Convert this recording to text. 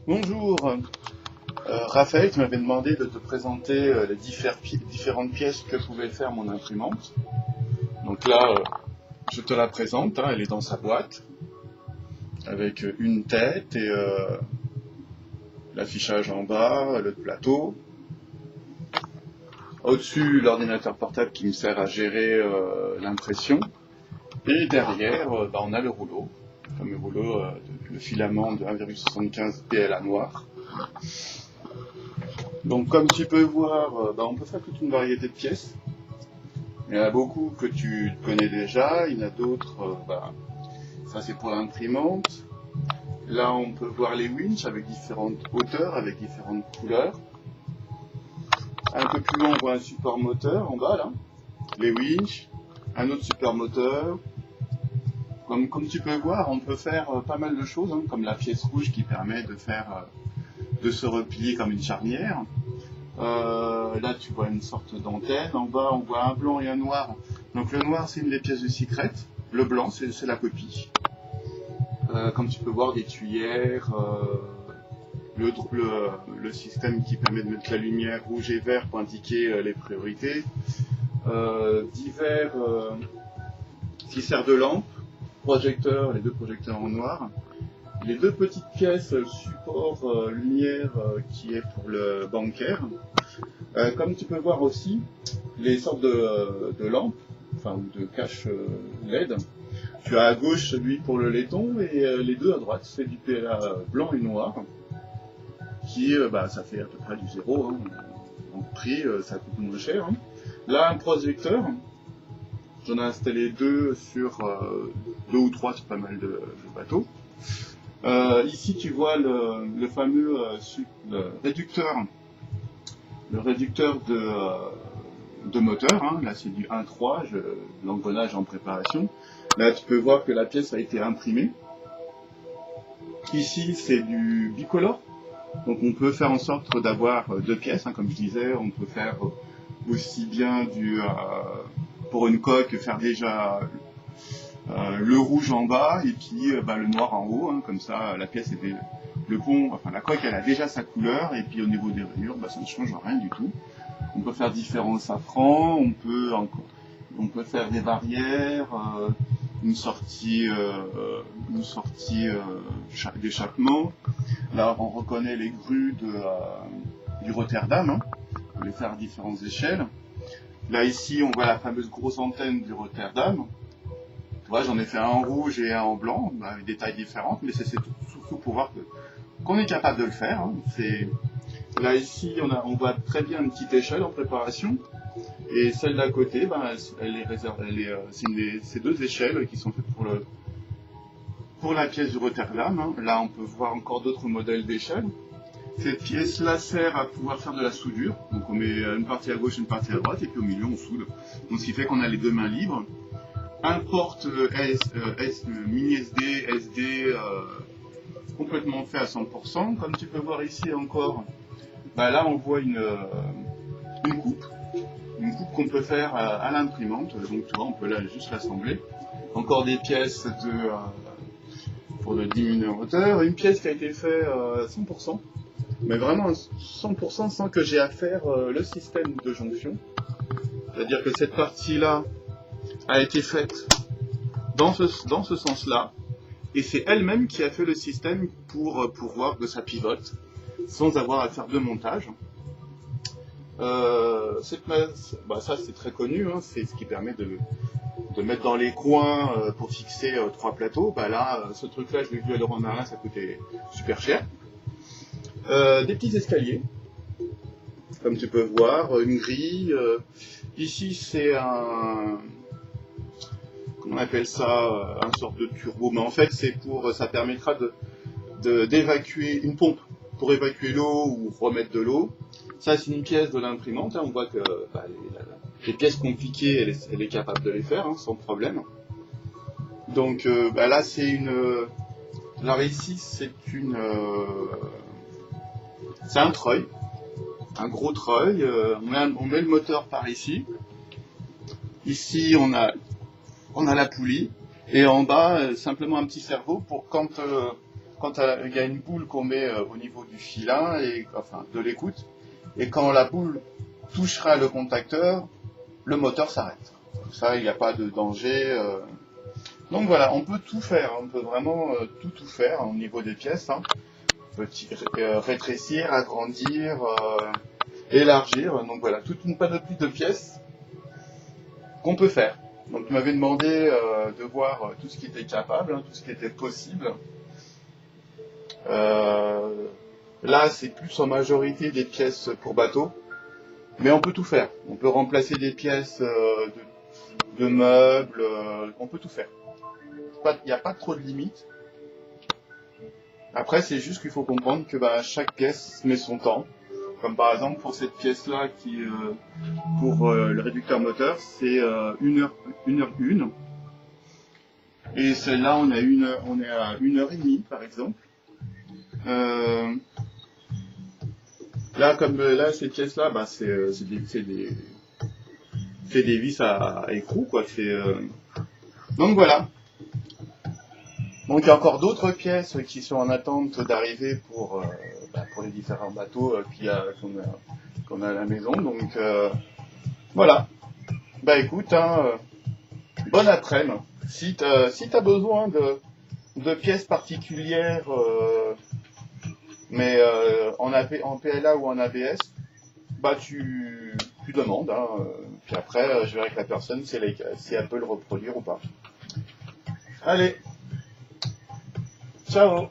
Bonjour, Raphaël, tu m'avais demandé de te présenter les différentes pièces que pouvait faire mon imprimante. Donc là, je te la présente, hein, elle est dans sa boîte, avec une tête et l'affichage en bas, le plateau. Au-dessus, l'ordinateur portable qui me sert à gérer l'impression. Et derrière, on a le rouleau, comme le rouleau, le filament de 1,75 PLA noir. Donc comme tu peux voir, on peut faire toute une variété de pièces. Il y en a beaucoup que tu connais déjà, il y en a d'autres, ça c'est pour l'imprimante. Là on peut voir les winches avec différentes hauteurs, avec différentes couleurs. Un peu plus loin on voit un support moteur en bas là, les winches, un autre support moteur. Comme tu peux voir, on peut faire pas mal de choses, hein, comme la pièce rouge qui permet de se replier comme une charnière. Là tu vois une sorte d'antenne, en bas on voit un blanc et un noir. Donc le noir c'est une des pièces de Secret, le blanc c'est la copie. Comme tu peux voir des tuyères, le système qui permet de mettre la lumière rouge et vert pour indiquer les priorités. Divers qui servent de lampe, projecteurs, les deux projecteurs en noir. Les deux petites pièces support lumière qui est pour le bancaire. Comme tu peux voir aussi, les sortes de lampes, ou de cache LED. Tu as à gauche celui pour le laiton et les deux à droite, c'est du PLA blanc et noir, qui ça fait à peu près du zéro, hein. En prix, ça coûte moins cher. Hein. Là, un projecteur, j'en ai installé deux sur deux ou trois sur pas mal de bateaux. Ici, tu vois le fameux réducteur. Le réducteur de moteur, hein. Là c'est du 1.3, l'engrenage en préparation. Là tu peux voir que la pièce a été imprimée. Ici c'est du bicolore, donc on peut faire en sorte d'avoir deux pièces, hein, comme je disais, on peut faire aussi bien pour une coque, faire déjà le rouge en bas et puis le noir en haut, hein, comme ça la pièce est la coque elle a déjà sa couleur et puis au niveau des rayures ça ne change rien du tout. On peut faire différents safrans, on peut faire des barrières, une sortie d'échappement. Là on reconnaît les grues du Rotterdam, hein. On peut les faire à différentes échelles. Là ici on voit la fameuse grosse antenne du Rotterdam. J'en ai fait un en rouge et un en blanc, avec des tailles différentes, mais c'est surtout pour voir qu'on est capable de le faire. Hein. Là ici, on voit très bien une petite échelle en préparation, et celle d'à côté, c'est deux échelles qui sont faites pour la pièce du Rotterdam. Hein. Là, on peut voir encore d'autres modèles d'échelles. Cette pièce-là sert à pouvoir faire de la soudure, donc on met une partie à gauche, une partie à droite, et puis au milieu on soude. Donc ce qui fait qu'on a les deux mains libres. Un porte mini SD, SD complètement fait à 100%. Comme tu peux voir ici encore, là on voit une coupe qu'on peut faire à l'imprimante. Donc tu vois, on peut là juste l'assembler. Encore des pièces pour le diminuer en hauteur. Une pièce qui a été faite 100%, mais vraiment 100% sans que j'ai à faire le système de jonction. C'est-à-dire que cette partie-là a été faite dans ce sens-là, et c'est elle-même qui a fait le système pour voir que ça pivote, sans avoir à faire de montage. Ça c'est très connu, hein, c'est ce qui permet de mettre dans les coins pour fixer trois plateaux. Ce truc-là, je l'ai vu à Leroy Merlin, ça coûtait super cher. Des petits escaliers, comme tu peux voir, une grille. Ici c'est on appelle ça un sorte de turbo, mais en fait ça permettra d'évacuer une pompe pour évacuer l'eau ou remettre de l'eau. Ça c'est une pièce de l'imprimante, hein. On voit que les pièces compliquées elle est capable de les faire, hein, sans problème. Donc là c'est alors ici c'est un treuil, un gros treuil. On met le moteur par ici. Ici on a la poulie, et en bas simplement un petit servot pour quand quand il y a une boule qu'on met au niveau du filin, et, enfin de l'écoute, et quand la boule touchera le contacteur, le moteur s'arrête. Ça, il n'y a pas de danger. Donc voilà, on peut tout faire, on peut vraiment tout faire au niveau des pièces. Hein. On peut rétrécir, agrandir, élargir. Donc voilà, toute une panoplie de pièces qu'on peut faire. Donc tu m'avais demandé de voir tout ce qui était capable, hein, tout ce qui était possible. Là, c'est plus en majorité des pièces pour bateau, mais on peut tout faire. On peut remplacer des pièces de meubles, on peut tout faire. Il n'y a pas trop de limites. Après, c'est juste qu'il faut comprendre que chaque pièce met son temps. Comme par exemple pour cette pièce-là qui pour le réducteur moteur, c'est 1h01. Et celle-là, on est à 1h30 par exemple. Là, ces pièces-là, c'est des vis à écrou, quoi. Donc voilà. Donc il y a encore d'autres pièces qui sont en attente d'arriver pour les différents bateaux qu'on a à la maison. Donc voilà. Écoute, hein, bonne après-midi. Si t'as besoin de pièces particulières, mais en PLA ou en ABS, tu demandes. Hein, puis après, je verrai avec la personne si elle peut le reproduire ou pas. Allez, ciao.